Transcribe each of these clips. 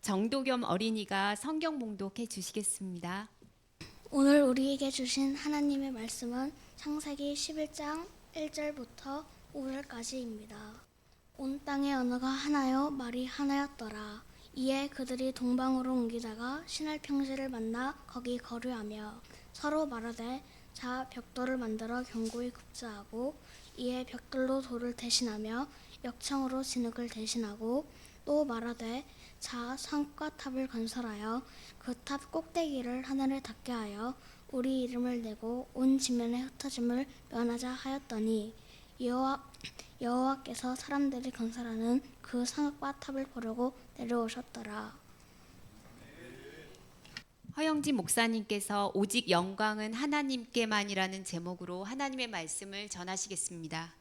정도겸 어린이가 성경 봉독해 주시겠습니다. 오늘 우리에게 주신 하나님의 말씀은 창세기 11장 1절부터 5절까지입니다. 온 땅의 언어가 하나요 말이 하나였더라. 이에 그들이 동방으로 옮기다가 신할 평지를 만나 거기 거류하며 서로 말하되 자 벽돌을 만들어 견고히 굽자하고 이에 벽돌로 돌을 대신하며 역청으로 진흙을 대신하고 또 말하되 자 성과 탑을 건설하여 그 탑 꼭대기를 하늘에 닿게 하여 우리 이름을 내고 온 지면에 흩어짐을 면하자 하였더니 여호와께서 사람들이 건설하는 그 성읍과 탑을 보려고 내려오셨더라. 허영진 목사님께서 오직 영광은 하나님께만이라는 제목으로 하나님의 말씀을 전하시겠습니다.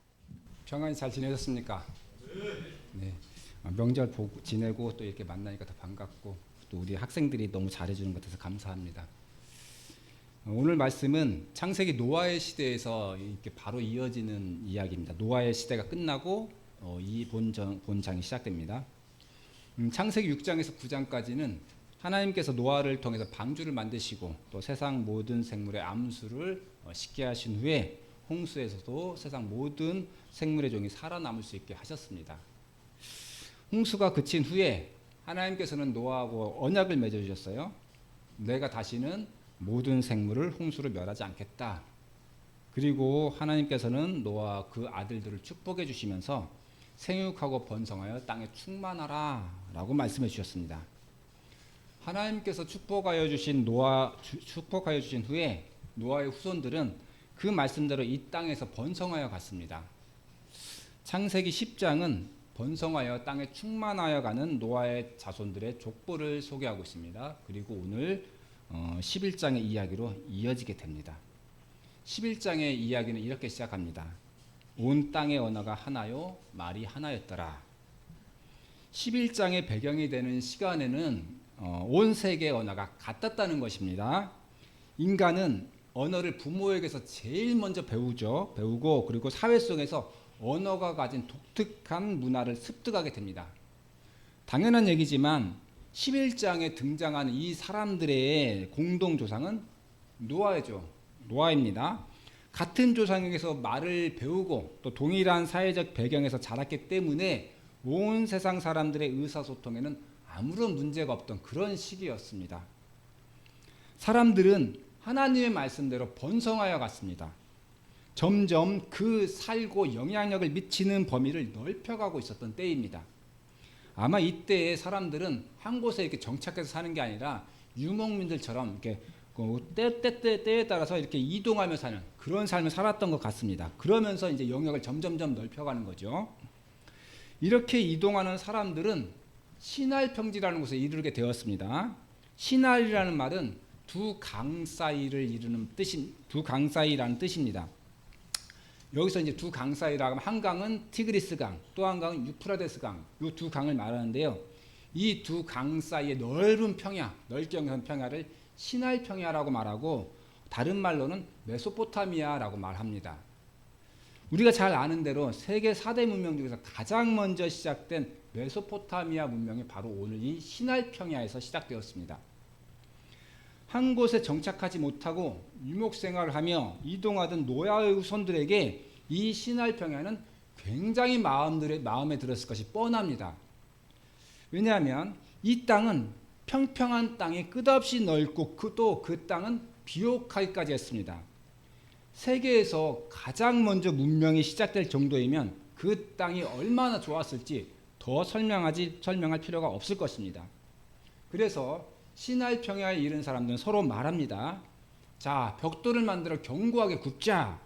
평안히 잘 지내셨습니까? 네. 명절 보고 지내고 또 이렇게 만나니까 더 반갑고 또 우리 학생들이 너무 잘해주는 것 같아서 감사합니다. 오늘 말씀은 창세기 노아의 시대에서 이렇게 바로 이어지는 이야기입니다. 노아의 시대가 끝나고 이 본장이 시작됩니다. 창세기 6장에서 9장까지는 하나님께서 노아를 통해서 방주를 만드시고 또 세상 모든 생물의 암수를 식게 하신 후에 홍수에서도 세상 모든 생물의 종이 살아남을 수 있게 하셨습니다. 홍수가 그친 후에 하나님께서는 노아하고 언약을 맺어주셨어요. 내가 다시는 모든 생물을 홍수로 멸하지 않겠다. 그리고 하나님께서는 노아와 그 아들들을 축복해 주시면서 생육하고 번성하여 땅에 충만하라 라고 말씀해 주셨습니다. 하나님께서 축복하여 주신 후에 노아의 후손들은 그 말씀대로 이 땅에서 번성하여 갔습니다. 창세기 10장은 번성하여 땅에 충만하여 가는 노아의 자손들의 족보를 소개하고 있습니다. 그리고 오늘 11장의 이야기로 이어지게 됩니다. 11장의 이야기는 이렇게 시작합니다. 온 땅의 언어가 하나요 말이 하나였더라. 11장의 배경이 되는 시간에는 온 세계의 언어가 같았다는 것입니다. 인간은 언어를 부모에게서 제일 먼저 배우고 그리고 사회 속에서 언어가 가진 독특한 문화를 습득하게 됩니다. 당연한 얘기지만 11장에 등장하는 이 사람들의 공동 조상은 노아입니다. 같은 조상에게서 말을 배우고 또 동일한 사회적 배경에서 자랐기 때문에 온 세상 사람들의 의사소통에는 아무런 문제가 없던 그런 시기였습니다. 사람들은 하나님의 말씀대로 번성하여 갔습니다. 점점 그 살고 영향력을 미치는 범위를 넓혀가고 있었던 때입니다. 아마 이때의 사람들은 한 곳에 이렇게 정착해서 사는 게 아니라 유목민들처럼 이렇게 때에 따라서 이렇게 이동하며 사는 그런 삶을 살았던 것 같습니다. 그러면서 이제 영역을 점점점 넓혀가는 거죠. 이렇게 이동하는 사람들은 신할평지라는 곳에 이르게 되었습니다. 신할이라는 말은 두 강 사이라는 뜻입니다. 여기서 이제 두 강 사이라고 하면 한 강은 티그리스 강, 또 한 강은 유프라데스 강, 이 두 강을 말하는데요. 이 두 강 사이의 넓은 평야, 넓경 평야를 신할 평야라고 말하고 다른 말로는 메소포타미아라고 말합니다. 우리가 잘 아는 대로 세계 4대 문명 중에서 가장 먼저 시작된 메소포타미아 문명이 바로 오늘 이 신할 평야에서 시작되었습니다. 한 곳에 정착하지 못하고 유목생활을 하며 이동하던 노아의 후손들에게 이 신할 평야는 굉장히 마음에 들었을 것이 뻔합니다. 왜냐하면 이 땅은 평평한 땅이 끝없이 넓고 또 그 땅은 비옥하기까지 했습니다. 세계에서 가장 먼저 문명이 시작될 정도이면 그 땅이 얼마나 좋았을지 더 설명할 필요가 없을 것입니다. 그래서 신할 평야에 이른 사람들은 서로 말합니다. 자, 벽돌을 만들어 견고하게 굽자.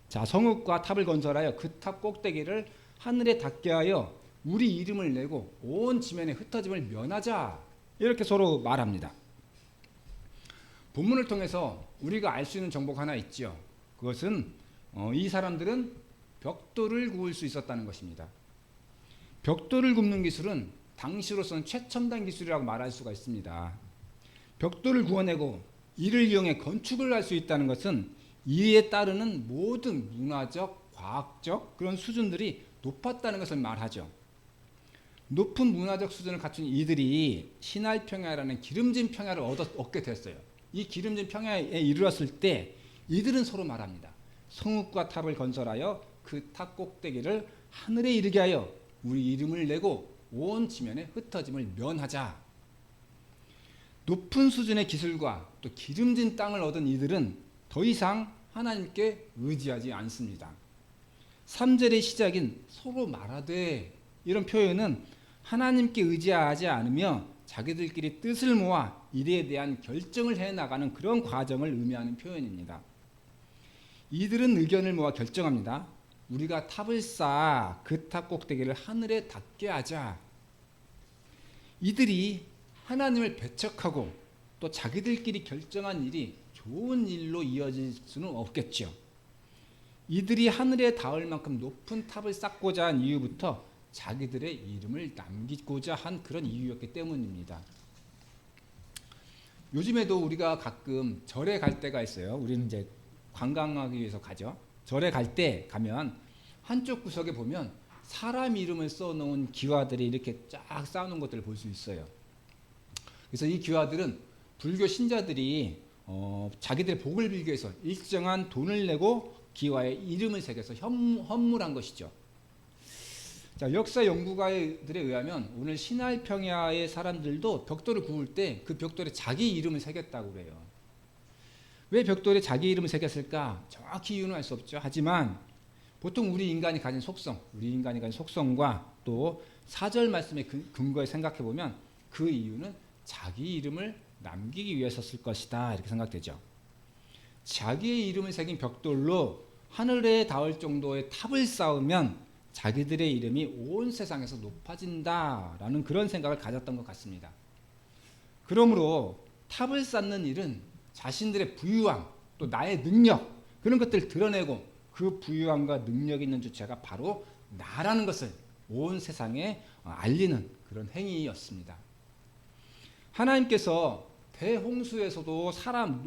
자, 성읍과 탑을 건설하여 그 탑 꼭대기를 하늘에 닿게 하여 우리 이름을 내고 온 지면에 흩어짐을 면하자. 이렇게 서로 말합니다. 본문을 통해서 우리가 알 수 있는 정보가 하나 있죠. 그것은 이 사람들은 벽돌을 구울 수 있었다는 것입니다. 벽돌을 굽는 기술은 당시로서는 최첨단 기술이라고 말할 수가 있습니다. 벽돌을 구워내고 이를 이용해 건축을 할 수 있다는 것은 이에 따르는 모든 문화적, 과학적 그런 수준들이 높았다는 것을 말하죠. 높은 문화적 수준을 갖춘 이들이 신할 평야라는 기름진 평야를 얻게 됐어요. 이 기름진 평야에 이르렀을 때 이들은 서로 말합니다. 성읍과 탑을 건설하여 그 탑 꼭대기를 하늘에 이르게 하여 우리 이름을 내고 온 지면에 흩어짐을 면하자. 높은 수준의 기술과 또 기름진 땅을 얻은 이들은 더 이상 하나님께 의지하지 않습니다. 3절의 시작인 서로 말하되 이런 표현은 하나님께 의지하지 않으며 자기들끼리 뜻을 모아 일에 대한 결정을 해나가는 그런 과정을 의미하는 표현입니다. 이들은 의견을 모아 결정합니다. 우리가 탑을 쌓아 그 탑 꼭대기를 하늘에 닿게 하자. 이들이 하나님을 배척하고 또 자기들끼리 결정한 일이 좋은 일로 이어질 수는 없겠죠. 이들이 하늘에 닿을 만큼 높은 탑을 쌓고자 한 이유부터 자기들의 이름을 남기고자 한 그런 이유였기 때문입니다. 요즘에도 우리가 가끔 절에 갈 때가 있어요. 우리는 이제 관광하기 위해서 가죠. 절에 갈 때 가면 한쪽 구석에 보면 사람 이름을 써놓은 기와들이 이렇게 쫙 쌓아놓은 것들을 볼 수 있어요. 그래서 이 기와들은 불교 신자들이 자기들의 복을 빌기 위해서 일정한 돈을 내고 기와에 이름을 새겨서 헌물한 것이죠. 자, 역사 연구가들에 의하면 오늘 신할 평야의 사람들도 벽돌을 구울 때 그 벽돌에 자기 이름을 새겼다고 그래요. 왜 벽돌에 자기 이름을 새겼을까? 정확히 이유는 알 수 없죠. 하지만 보통 우리 인간이 가진 속성과 또 4절 말씀의 근거에 생각해 보면 그 이유는 자기 이름을 남기기 위해서였을 것이다 이렇게 생각되죠. 자기의 이름을 새긴 벽돌로 하늘에 닿을 정도의 탑을 쌓으면 자기들의 이름이 온 세상에서 높아진다라는 그런 생각을 가졌던 것 같습니다. 그러므로 탑을 쌓는 일은 자신들의 부유함 또 나의 능력 그런 것들을 드러내고 그 부유함과 능력 있는 주체가 바로 나라는 것을 온 세상에 알리는 그런 행위였습니다. 하나님께서 대홍수에서도 사람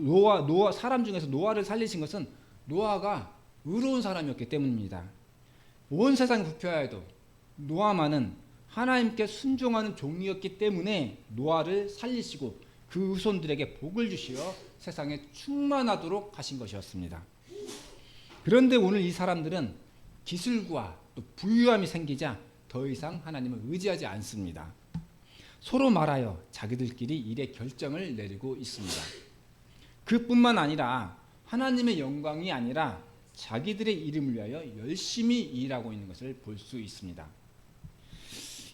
중에서 노아를 살리신 것은 노아가 의로운 사람이었기 때문입니다. 온 세상 부패하여도 노아만은 하나님께 순종하는 종이었기 때문에 노아를 살리시고 그 후손들에게 복을 주시어 세상에 충만하도록 하신 것이었습니다. 그런데 오늘 이 사람들은 기술과 또 부유함이 생기자 더 이상 하나님을 의지하지 않습니다. 서로 말하여 자기들끼리 일의 결정을 내리고 있습니다. 그뿐만 아니라 하나님의 영광이 아니라 자기들의 이름을 위하여 열심히 일하고 있는 것을 볼 수 있습니다.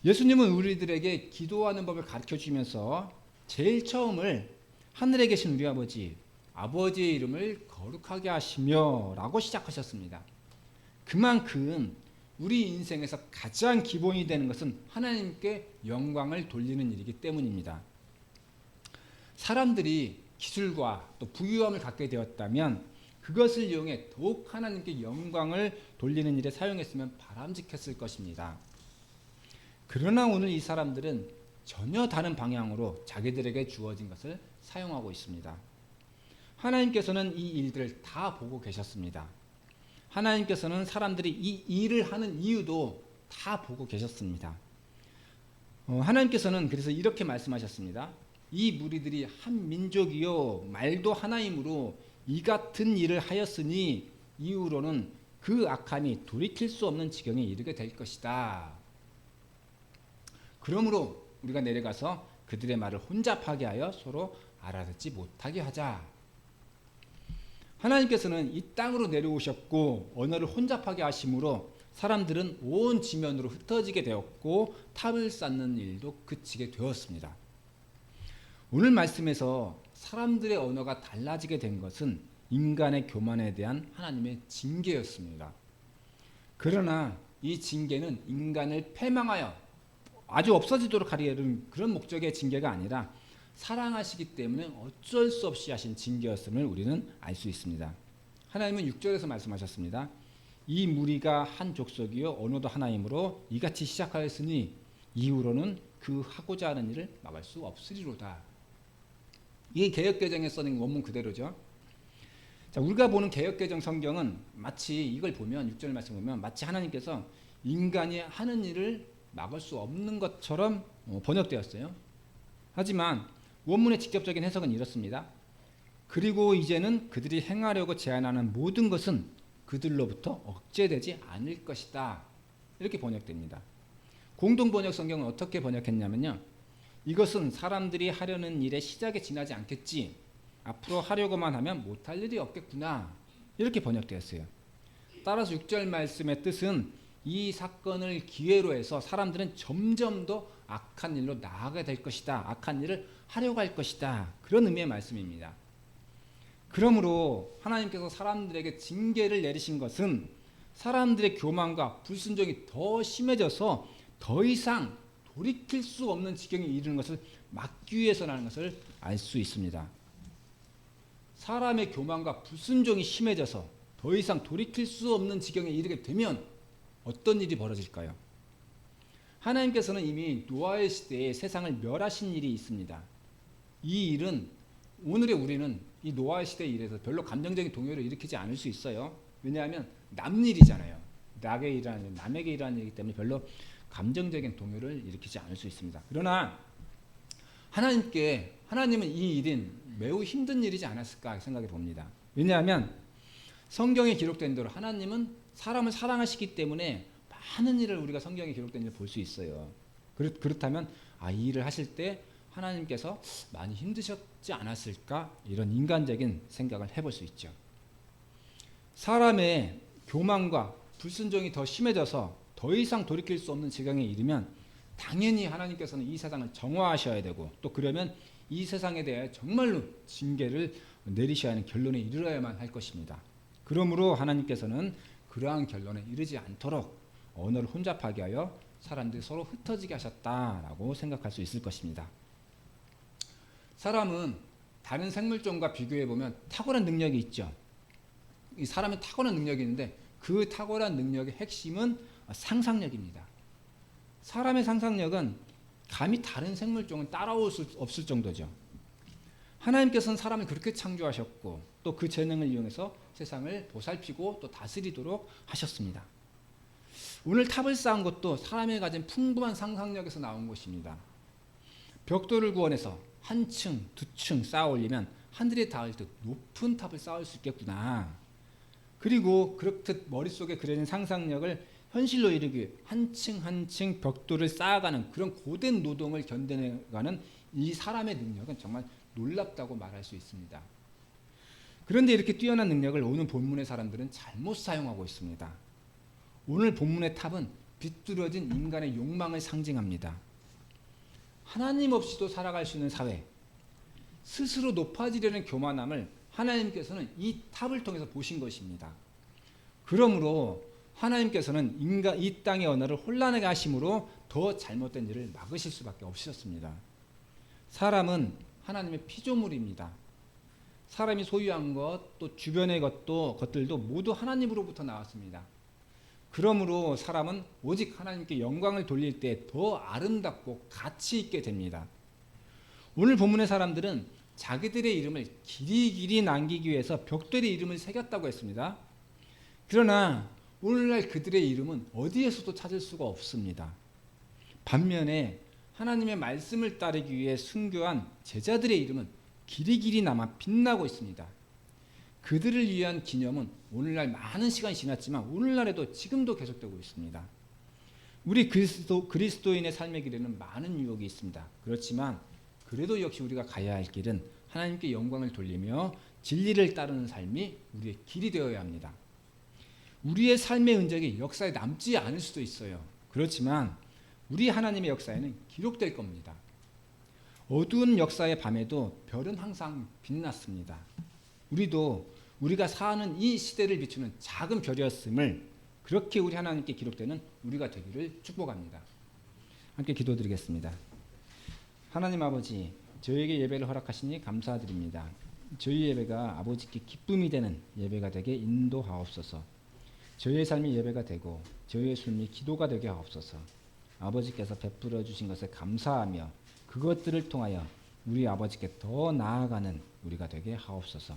예수님은 우리들에게 기도하는 법을 가르쳐 주면서 제일 처음을 하늘에 계신 우리 아버지의 이름을 거룩하게 하시며 라고 시작하셨습니다. 그만큼 우리 인생에서 가장 기본이 되는 것은 하나님께 영광을 돌리는 일이기 때문입니다. 사람들이 기술과 또 부유함을 갖게 되었다면 그것을 이용해 더욱 하나님께 영광을 돌리는 일에 사용했으면 바람직했을 것입니다. 그러나 오늘 이 사람들은 전혀 다른 방향으로 자기들에게 주어진 것을 사용하고 있습니다. 하나님께서는 이 일들을 다 보고 계셨습니다. 하나님께서는 사람들이 이 일을 하는 이유도 다 보고 계셨습니다. 하나님께서는 그래서 이렇게 말씀하셨습니다. 이 무리들이 한 민족이요 말도 하나이므로 이 같은 일을 하였으니 이후로는 그 악함이 돌이킬 수 없는 지경에 이르게 될 것이다. 그러므로 우리가 내려가서 그들의 말을 혼잡하게 하여 서로 알아듣지 못하게 하자. 하나님께서는 이 땅으로 내려오셨고 언어를 혼잡하게 하심으로 사람들은 온 지면으로 흩어지게 되었고 탑을 쌓는 일도 그치게 되었습니다. 오늘 말씀에서 사람들의 언어가 달라지게 된 것은 인간의 교만에 대한 하나님의 징계였습니다. 그러나 이 징계는 인간을 패망하여 아주 없어지도록 하려는 그런 목적의 징계가 아니라 사랑하시기 때문에 어쩔 수 없이 하신 징계였음을 우리는 알 수 있습니다. 하나님은 6절에서 말씀하셨습니다. 이 무리가 한 족속이요 언어도 하나이므로 이같이 시작하였으니 이후로는 그 하고자 하는 일을 막을 수 없으리로다. 이게 개역개정에 써진 원문 그대로죠. 자, 우리가 보는 개역개정 성경은 마치 이걸 보면 6절 말씀 보면 마치 하나님께서 인간이 하는 일을 막을 수 없는 것처럼 번역되었어요. 하지만 원문의 직접적인 해석은 이렇습니다. 그리고 이제는 그들이 행하려고 제안하는 모든 것은 그들로부터 억제되지 않을 것이다. 이렇게 번역됩니다. 공동번역 성경은 어떻게 번역했냐면요. 이것은 사람들이 하려는 일의 시작에 지나지 않겠지. 앞으로 하려고만 하면 못할 일이 없겠구나. 이렇게 번역되었어요. 따라서 6절 말씀의 뜻은 이 사건을 기회로 해서 사람들은 점점 더 악한 일로 나아가게 될 것이다. 악한 일을 하려고 할 것이다. 그런 의미의 말씀입니다. 그러므로 하나님께서 사람들에게 징계를 내리신 것은 사람들의 교만과 불순종이 더 심해져서 더 이상 돌이킬 수 없는 지경에 이르는 것을 막기 위해서라는 것을 알 수 있습니다. 사람의 교만과 불순종이 심해져서 더 이상 돌이킬 수 없는 지경에 이르게 되면 어떤 일이 벌어질까요? 하나님께서는 이미 노아의 시대에 세상을 멸하신 일이 있습니다. 이 일은 오늘의 우리는 이 노아의 시대의 일에서 별로 감정적인 동요를 일으키지 않을 수 있어요. 왜냐하면 남 일이잖아요. 남에게 일하는 일이기 때문에 별로 감정적인 동요를 일으키지 않을 수 있습니다. 그러나 하나님은 이 일은 매우 힘든 일이지 않았을까 생각해 봅니다. 왜냐하면 성경에 기록된 대로 하나님은 사람을 사랑하시기 때문에 많은 일을 우리가 성경에 기록된 일을 볼 수 있어요. 그렇다면 이 일을 하실 때 하나님께서 많이 힘드셨지 않았을까? 이런 인간적인 생각을 해볼 수 있죠. 사람의 교만과 불순종이 더 심해져서 더 이상 돌이킬 수 없는 지경에 이르면 당연히 하나님께서는 이 세상을 정화하셔야 되고 또 그러면 이 세상에 대해 정말로 징계를 내리셔야 하는 결론에 이르러야만 할 것입니다. 그러므로 하나님께서는 그러한 결론에 이르지 않도록 언어를 혼잡하게 하여 사람들이 서로 흩어지게 하셨다라고 생각할 수 있을 것입니다. 사람은 다른 생물종과 비교해 보면 탁월한 능력이 있죠. 이 사람은 탁월한 능력이 있는데 그 탁월한 능력의 핵심은 상상력입니다. 사람의 상상력은 감히 다른 생물종은 따라올 수 없을 정도죠. 하나님께서는 사람을 그렇게 창조하셨고 또 그 재능을 이용해서 세상을 보살피고 또 다스리도록 하셨습니다. 오늘 탑을 쌓은 것도 사람이 가진 풍부한 상상력에서 나온 것입니다. 벽돌을 구원해서 한 층, 두 층 쌓아 올리면 하늘에 닿을 듯 높은 탑을 쌓을 수 있겠구나. 그리고 그렇듯 머릿속에 그려진 상상력을 현실로 이루기 위해 한 층 한 층 벽돌을 쌓아가는 그런 고된 노동을 견뎌내가는 이 사람의 능력은 정말 놀랍다고 말할 수 있습니다. 그런데 이렇게 뛰어난 능력을 오늘 본문의 사람들은 잘못 사용하고 있습니다. 오늘 본문의 탑은 비뚤어진 인간의 욕망을 상징합니다. 하나님 없이도 살아갈 수 있는 사회, 스스로 높아지려는 교만함을 하나님께서는 이 탑을 통해서 보신 것입니다. 그러므로 하나님께서는 이 땅의 언어를 혼란하게 하심으로 더 잘못된 일을 막으실 수밖에 없으셨습니다. 사람은 하나님의 피조물입니다. 사람이 소유한 것, 또 주변의 것들도 모두 하나님으로부터 나왔습니다. 그러므로 사람은 오직 하나님께 영광을 돌릴 때 더 아름답고 가치 있게 됩니다. 오늘 본문의 사람들은 자기들의 이름을 길이길이 남기기 위해서 벽돌에 이름을 새겼다고 했습니다. 그러나 오늘날 그들의 이름은 어디에서도 찾을 수가 없습니다. 반면에 하나님의 말씀을 따르기 위해 순교한 제자들의 이름은 길이길이 남아 빛나고 있습니다. 그들을 위한 기념은 오늘날 많은 시간이 지났지만 오늘날에도 지금도 계속되고 있습니다. 우리 그리스도인의 삶의 길에는 많은 유혹이 있습니다. 그렇지만 그래도 역시 우리가 가야 할 길은 하나님께 영광을 돌리며 진리를 따르는 삶이 우리의 길이 되어야 합니다. 우리의 삶의 흔적이 역사에 남지 않을 수도 있어요. 그렇지만 우리 하나님의 역사에는 기록될 겁니다. 어두운 역사의 밤에도 별은 항상 빛났습니다. 우리가 사는 이 시대를 비추는 작은 별이었음을 그렇게 우리 하나님께 기록되는 우리가 되기를 축복합니다. 함께 기도드리겠습니다. 하나님 아버지, 저에게 예배를 허락하시니 감사드립니다. 저희 예배가 아버지께 기쁨이 되는 예배가 되게 인도하옵소서. 저희의 삶이 예배가 되고 저희의 삶이 기도가 되게 하옵소서. 아버지께서 베풀어 주신 것에 감사하며 그것들을 통하여 우리 아버지께 더 나아가는 우리가 되게 하옵소서.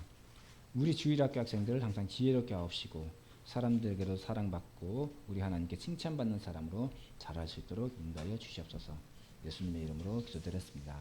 우리 주일학교 학생들을 항상 지혜롭게 하옵시고 사람들에게도 사랑받고 우리 하나님께 칭찬받는 사람으로 자랄 수 있도록 인도하여 주시옵소서. 예수님의 이름으로 기도드렸습니다.